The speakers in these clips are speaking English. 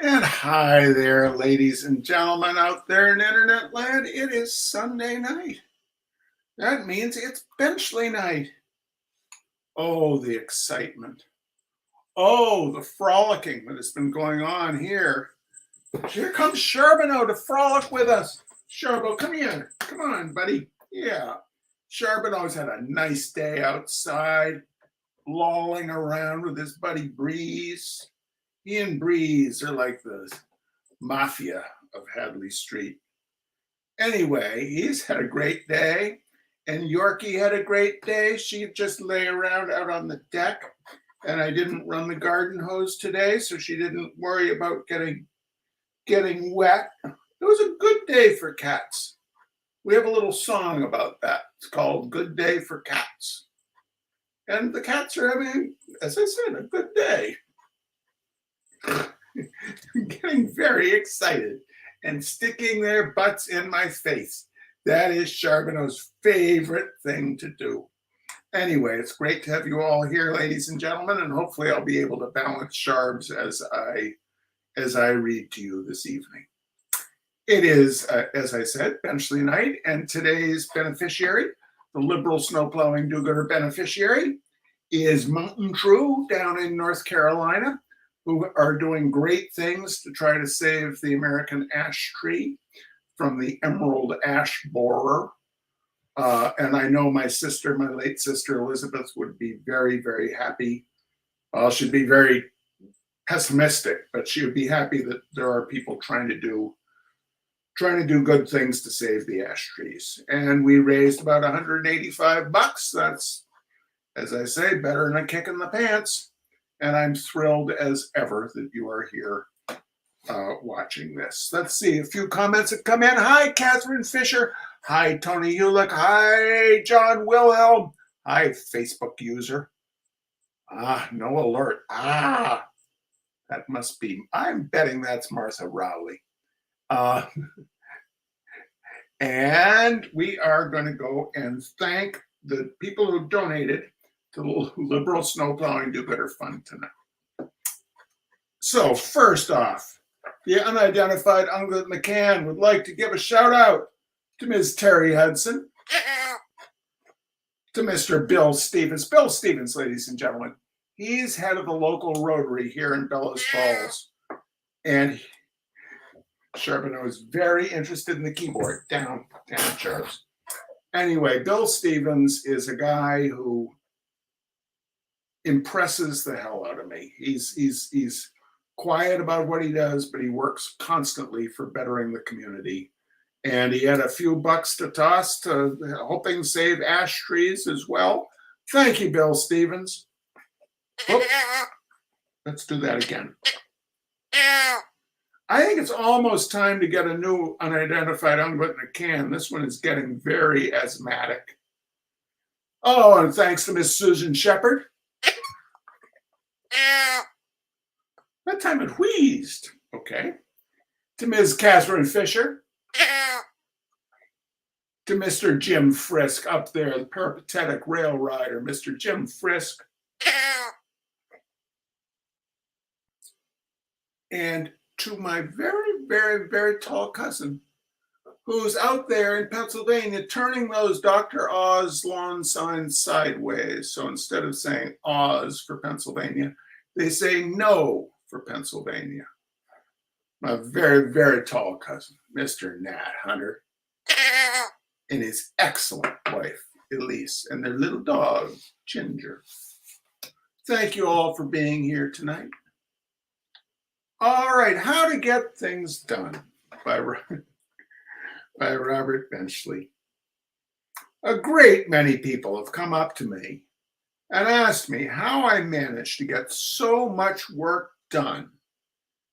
And hi there, ladies and gentlemen out there in internet land. It is Sunday night. That means it's Benchley night. Oh, the excitement. Oh, the frolicking that has been going on here. Here comes Charbonneau to frolic with us. Charbonneau, come here. Come on, buddy. Yeah. Charbonneau's had a nice day outside, lolling around with his buddy Breeze. He and Breeze are like the mafia of Hadley Street. Anyway, he's had a great day, and Yorkie had a great day. She just lay around out on the deck, and I didn't run the garden hose today, so she didn't worry about getting wet. It was a good day for cats. We have a little song about that. It's called Good Day for Cats. And the cats are having, as I said, a good day. I'm getting very excited and sticking their butts in my face. That is Charbonneau's favorite thing to do. Anyway, it's great to have you all here, ladies and gentlemen, and hopefully I'll be able to balance Charbs as I read to you this evening. It is, as I said, Benchley night, and today's beneficiary, the liberal snowplowing do-gooder beneficiary, is MountainTrue down in North Carolina, who are doing great things to try to save the American ash tree from the emerald ash borer. And I know my sister, my late sister Elizabeth, would be very, very happy. Well, she'd be very pessimistic, but she would be happy that there are people trying to do good things to save the ash trees. And we raised about $185. That's, as I say, better than a kick in the pants. And I'm thrilled as ever that you are here watching this. Let's see, a few comments have come in. Hi, Catherine Fisher. Hi, Tony Ulick. Hi, John Wilhelm. Hi, Facebook user. No alert. That must be, I'm betting that's Martha Rowley. And we are going to go and thank the people who donated to the Liberal Snowplowing Do-Gooder Fund tonight. So first off, the unidentified Unglet McCann would like to give a shout out to Ms. Terry Hudson, to Mr. Bill Stevens. Bill Stevens, ladies and gentlemen, he's head of the local Rotary here in Bellows Falls. And Charbonneau is very interested in the keyboard. Down, Charles. Anyway, Bill Stevens is a guy who impresses the hell out of me. He's quiet about what he does, but he works constantly for bettering the community. And he had a few bucks to toss to helping save ash trees as well. Thank you, Bill Stevens. Oops. Let's do that again. I think it's almost time to get a new unidentified unglet in a can. This one is getting very asthmatic. Oh, and thanks to Miss Susan Shepard. That time it wheezed. Okay. To Ms. Catherine Fisher. To Mr. Jim Frisk up there, the peripatetic rail rider, Mr. Jim Frisk. And to my very, very, very tall cousin, who's out there in Pennsylvania turning those Dr. Oz lawn signs sideways. So instead of saying Oz for Pennsylvania, they say no for Pennsylvania. My very, very tall cousin, Mr. Nat Hunter, and his excellent wife, Elise, and their little dog, Ginger. Thank you all for being here tonight. All right, How to Get Things Done by Robert Benchley. A great many people have come up to me and asked me how I managed to get so much work done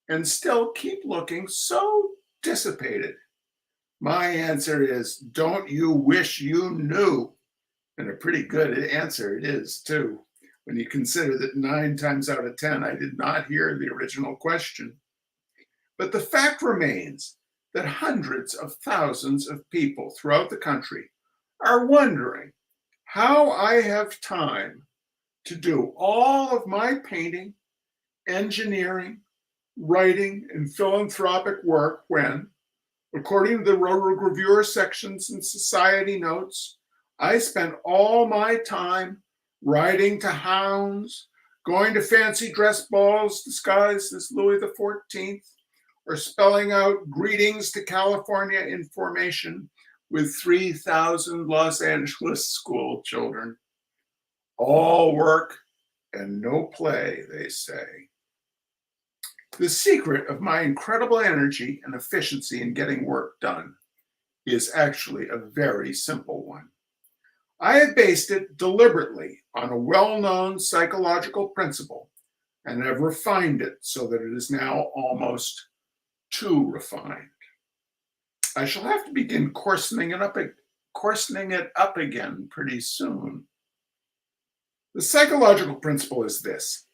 and still keep looking so dissipated. My answer is, don't you wish you knew? And a pretty good answer it is, too, when you consider that 9 times out of 10, I did not hear the original question. But the fact remains that hundreds of thousands of people throughout the country are wondering how I have time to do all of my painting, engineering, writing, and philanthropic work when, according to the Reviewer sections and society notes, I spent all my time riding to hounds, going to fancy dress balls disguised as Louis XIV, or spelling out greetings to California in formation with 3,000 Los Angeles school children. All work and no play, they say. The secret of my incredible energy and efficiency in getting work done is actually a very simple one. I have based it deliberately on a well-known psychological principle and have refined it so that it is now almost too refined. I shall have to begin coarsening it up again pretty soon. The psychological principle is this: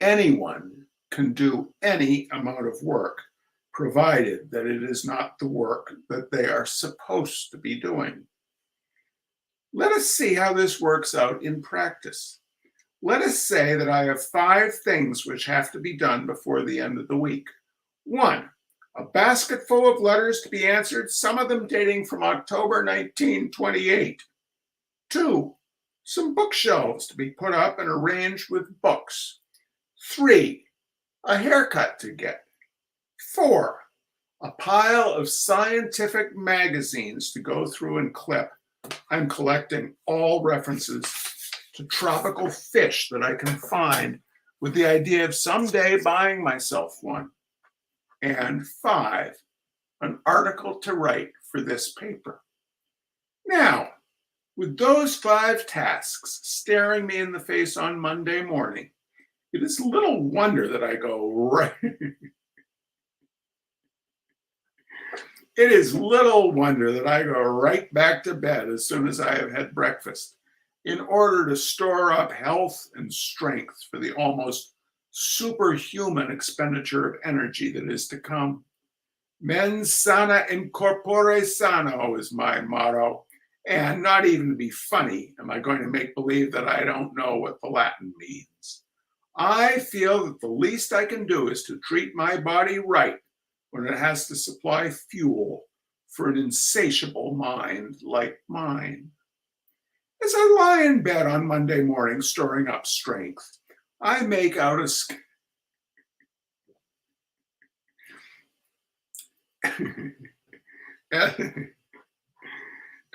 anyone can do any amount of work, provided that it is not the work that they are supposed to be doing. Let us see how this works out in practice. Let us say that I have 5 things which have to be done before the end of the week. 1, a basket full of letters to be answered, some of them dating from October 1928. 2, some bookshelves to be put up and arranged with books. 3, a haircut to get. 4, a pile of scientific magazines to go through and clip. I'm collecting all references to tropical fish that I can find with the idea of someday buying myself one. And 5, an article to write for this paper. Now, with those 5 tasks staring me in the face on Monday morning, it is little wonder that I go right. It is little wonder that I go right back to bed as soon as I have had breakfast, in order to store up health and strength for the almost superhuman expenditure of energy that is to come. Mens sana in corpore sano is my motto, and not even to be funny am I going to make believe that I don't know what the Latin means. I feel that the least I can do is to treat my body right when it has to supply fuel for an insatiable mind like mine. As I lie in bed on Monday morning storing up strength, I make out a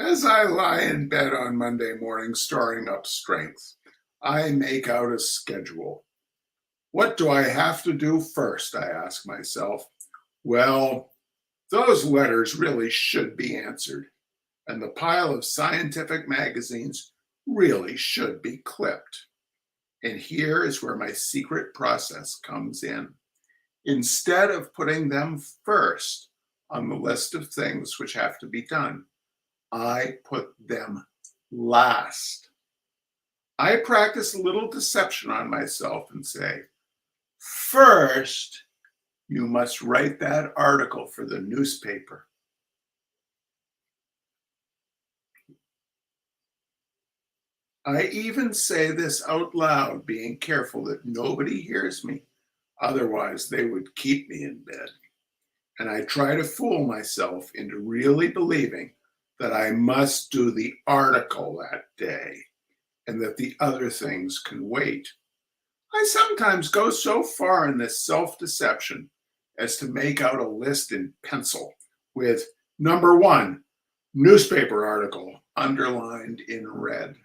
As I lie in bed on Monday morning storing up strength, I make out a schedule. What do I have to do first, I ask myself. Well, those letters really should be answered, and the pile of scientific magazines really should be clipped. And here is where my secret process comes in. Instead of putting them first on the list of things which have to be done, I put them last. I practice a little deception on myself and say, first, you must write that article for the newspaper. I even say this out loud, being careful that nobody hears me. Otherwise, they would keep me in bed. And I try to fool myself into really believing that I must do the article that day and that the other things can wait. I sometimes go so far in this self-deception as to make out a list in pencil with number 1, newspaper article, underlined in red.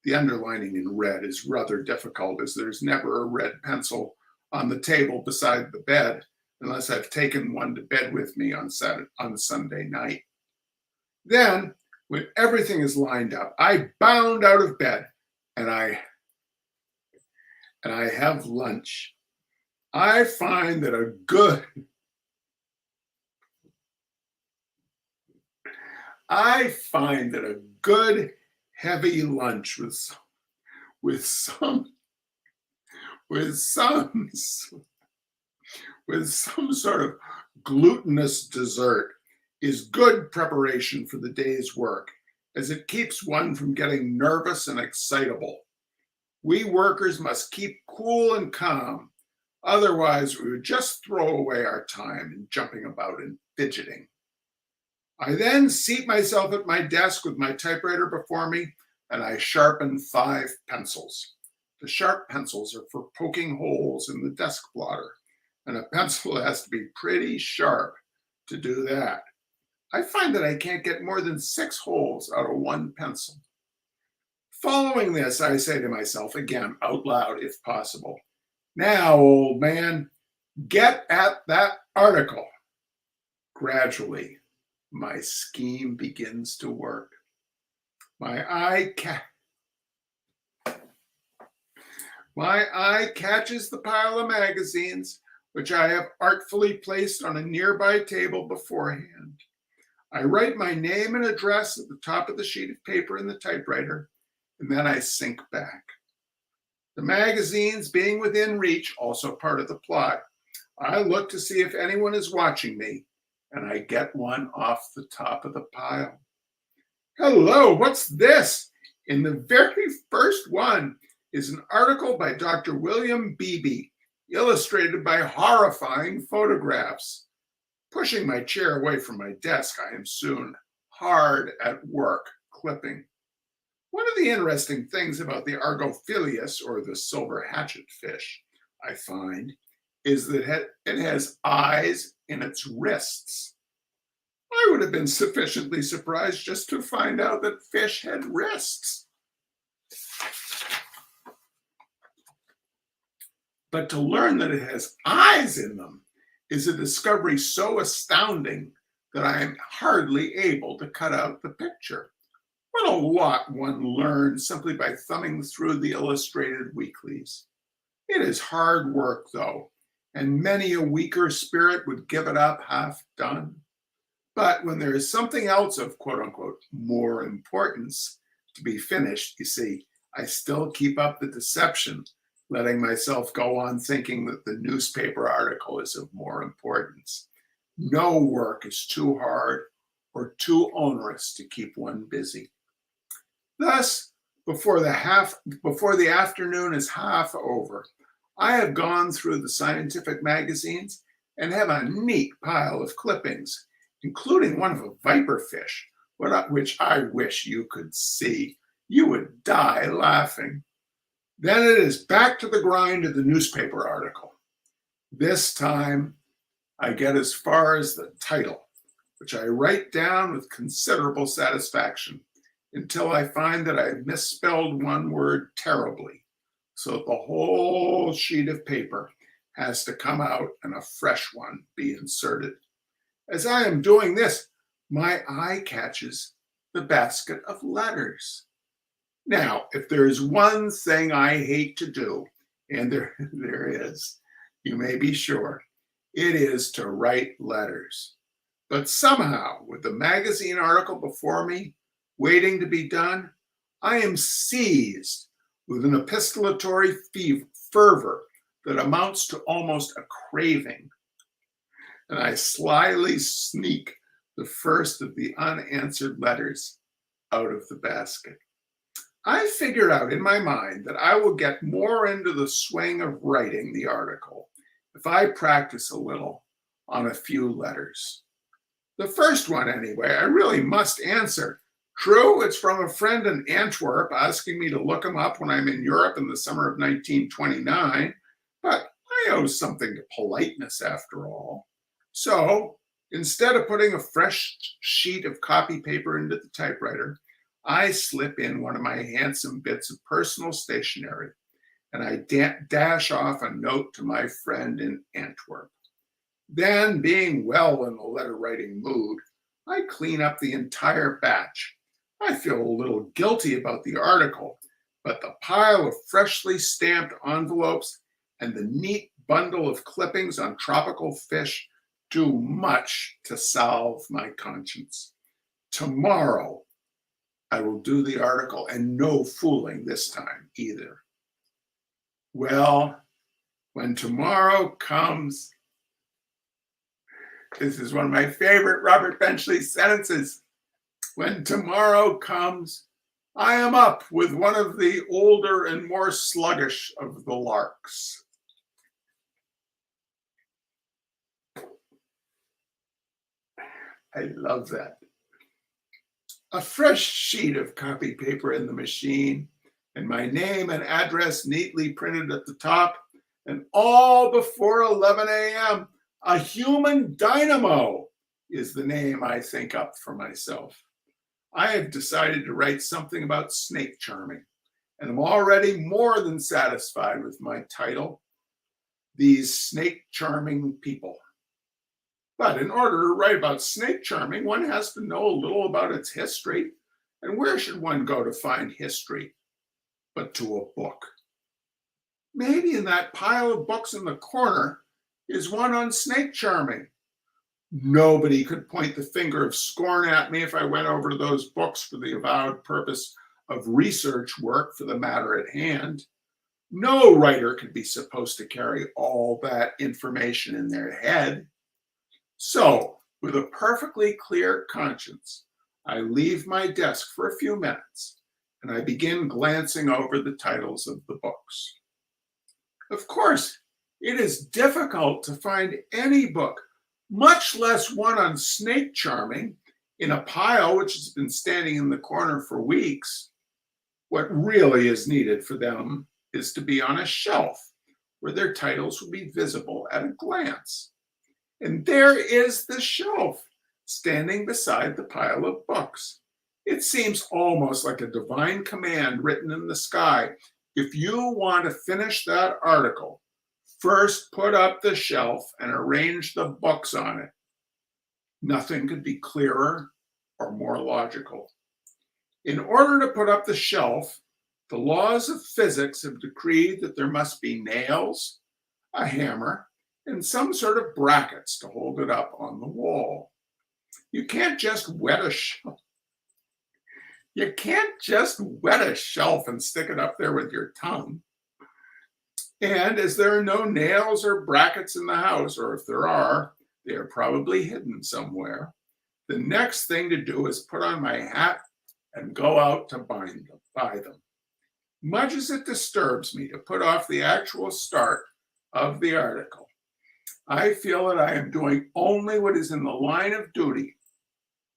The underlining in red is rather difficult, as there's never a red pencil on the table beside the bed unless I've taken one to bed with me on Sunday night. Then, when everything is lined up, I bound out of bed and I have lunch. I find that a good heavy lunch with some sort of glutinous dessert is good preparation for the day's work, as it keeps one from getting nervous and excitable. We workers must keep cool and calm. Otherwise, we would just throw away our time in jumping about and fidgeting. I then seat myself at my desk with my typewriter before me, and I sharpen 5 pencils. The sharp pencils are for poking holes in the desk blotter, and a pencil has to be pretty sharp to do that. I find that I can't get more than 6 holes out of 1 pencil. Following this, I say to myself, again, out loud if possible, "Now, old man, get at that article." Gradually, my scheme begins to work. My eye catches the pile of magazines, which I have artfully placed on a nearby table beforehand. I write my name and address at the top of the sheet of paper in the typewriter, and then I sink back. The magazines being within reach, also part of the plot, I look to see if anyone is watching me, and I get one off the top of the pile. Hello, what's this? In the very first one is an article by Dr. William Beebe, illustrated by horrifying photographs. Pushing my chair away from my desk, I am soon hard at work clipping. One of the interesting things about the Argophilius, or the silver hatchet fish, I find, is that it has eyes in its wrists. I would have been sufficiently surprised just to find out that fish had wrists. But to learn that it has eyes in them is a discovery so astounding that I am hardly able to cut out the picture. What a lot one learns simply by thumbing through the illustrated weeklies. It is hard work, though, and many a weaker spirit would give it up half done. But when there is something else of quote-unquote more importance to be finished, you see, I still keep up the deception, letting myself go on thinking that the newspaper article is of more importance. No work is too hard or too onerous to keep one busy. Thus, before the afternoon is half over, I have gone through the scientific magazines and have a neat pile of clippings, including one of a viperfish, which I wish you could see. You would die laughing. Then it is back to the grind of the newspaper article. This time, I get as far as the title, which I write down with considerable satisfaction until I find that I've misspelled one word terribly, so that the whole sheet of paper has to come out and a fresh one be inserted. As I am doing this, my eye catches the basket of letters. Now, if there is one thing I hate to do, and there is, you may be sure, it is to write letters. But somehow, with the magazine article before me, waiting to be done, I am seized with an epistolatory fervor that amounts to almost a craving. And I slyly sneak the first of the unanswered letters out of the basket. I figured out in my mind that I will get more into the swing of writing the article if I practice a little on a few letters. The first one, anyway, I really must answer. True, it's from a friend in Antwerp asking me to look him up when I'm in Europe in the summer of 1929, but I owe something to politeness after all. So instead of putting a fresh sheet of copy paper into the typewriter, I slip in one of my handsome bits of personal stationery, and I dash off a note to my friend in Antwerp. Then, being well in the letter-writing mood, I clean up the entire batch. I feel a little guilty about the article, but the pile of freshly stamped envelopes and the neat bundle of clippings on tropical fish do much to salve my conscience. Tomorrow, I will do the article, and no fooling this time either. Well, when tomorrow comes, this is one of my favorite Robert Benchley sentences. When tomorrow comes, I am up with one of the older and more sluggish of the larks. I love that. A fresh sheet of copy paper in the machine, and my name and address neatly printed at the top, and all before 11 a.m. A human dynamo is the name I think up for myself. I have decided to write something about snake charming, and I'm already more than satisfied with my title, These Snake Charming People. But in order to write about snake charming, one has to know a little about its history. And where should one go to find history but to a book? Maybe in that pile of books in the corner is one on snake charming. Nobody could point the finger of scorn at me if I went over to those books for the avowed purpose of research work for the matter at hand. No writer could be supposed to carry all that information in their head. So, with a perfectly clear conscience, I leave my desk for a few minutes and I begin glancing over the titles of the books. Of course, it is difficult to find any book, much less one on snake charming, in a pile which has been standing in the corner for weeks. What really is needed for them is to be on a shelf where their titles will be visible at a glance. And there is the shelf standing beside the pile of books. It seems almost like a divine command written in the sky. If you want to finish that article, first put up the shelf and arrange the books on it. Nothing could be clearer or more logical. In order to put up the shelf, the laws of physics have decreed that there must be nails, a hammer, and some sort of brackets to hold it up on the wall. You can't just wet a shelf. You can't just wet a shelf and stick it up there with your tongue. And as there are no nails or brackets in the house, or if there are, they are probably hidden somewhere, the next thing to do is put on my hat and go out to buy them. Much as it disturbs me to put off the actual start of the article, I feel that I am doing only what is in the line of duty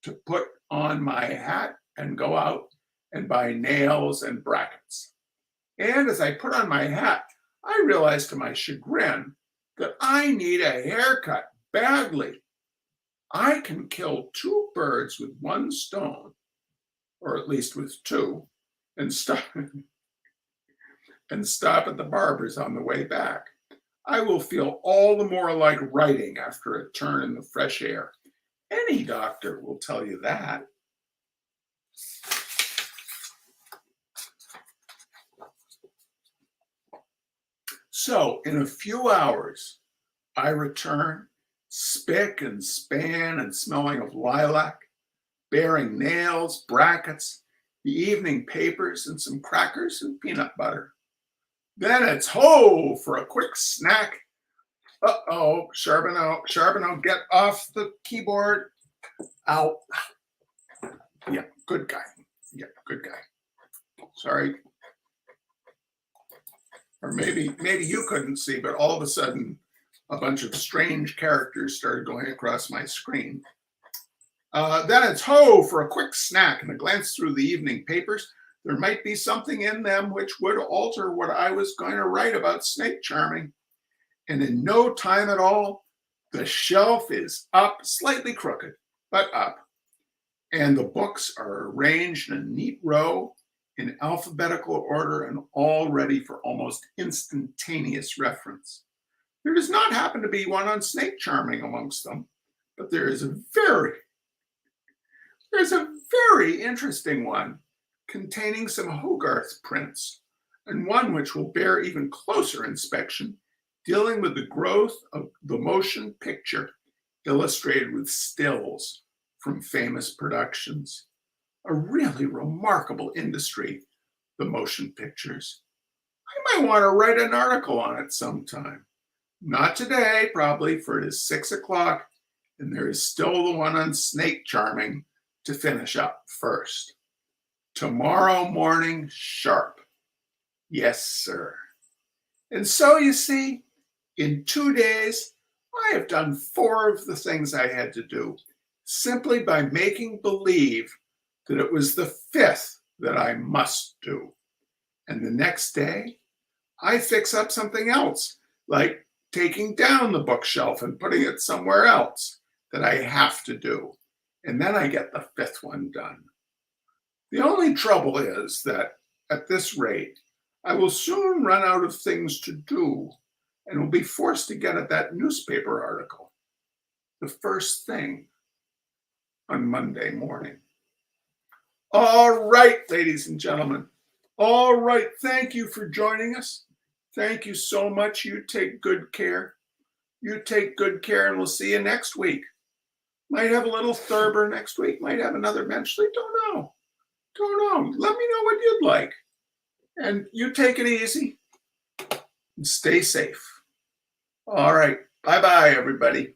to put on my hat and go out and buy nails and brackets. And as I put on my hat, I realize to my chagrin that I need a haircut badly. I can kill two birds with one stone, or at least with two, and stop at the barber's on the way back. I will feel all the more like writing after a turn in the fresh air. Any doctor will tell you that. So, in a few hours, I return, spick and span and smelling of lilac, bearing nails, brackets, the evening papers, and some crackers and peanut butter. Then it's ho for a quick snack. Uh-oh, Charbonneau, get off the keyboard. Ow. Yeah, good guy. Sorry. Or maybe you couldn't see, but all of a sudden, a bunch of strange characters started going across my screen. Then it's ho for a quick snack and a glance through the evening papers. There might be something in them which would alter what I was going to write about snake charming. And in no time at all, the shelf is up, slightly crooked, but up. And the books are arranged in a neat row in alphabetical order and all ready for almost instantaneous reference. There does not happen to be one on snake charming amongst them, but there's a very interesting one containing some Hogarth prints, and one which will bear even closer inspection, dealing with the growth of the motion picture illustrated with stills from famous productions. A really remarkable industry, the motion pictures. I might want to write an article on it sometime. Not today, probably, for it is 6 o'clock, and there is still the one on snake charming to finish up first. Tomorrow morning, sharp. Yes, sir. And so you see, in 2 days, I have done 4 of the things I had to do, simply by making believe that it was the 5th that I must do. And the next day, I fix up something else, like taking down the bookshelf and putting it somewhere else that I have to do. And then I get the 5th one done. The only trouble is that at this rate, I will soon run out of things to do and will be forced to get at that newspaper article the first thing on Monday morning. All right, ladies and gentlemen. All right, thank you for joining us. Thank you so much. You take good care. You take good care, and we'll see you next week. Might have a little Thurber next week. Might have another Benchley. Don't know. Let me know what you'd like. And you take it easy and stay safe. All right. Bye-bye, everybody.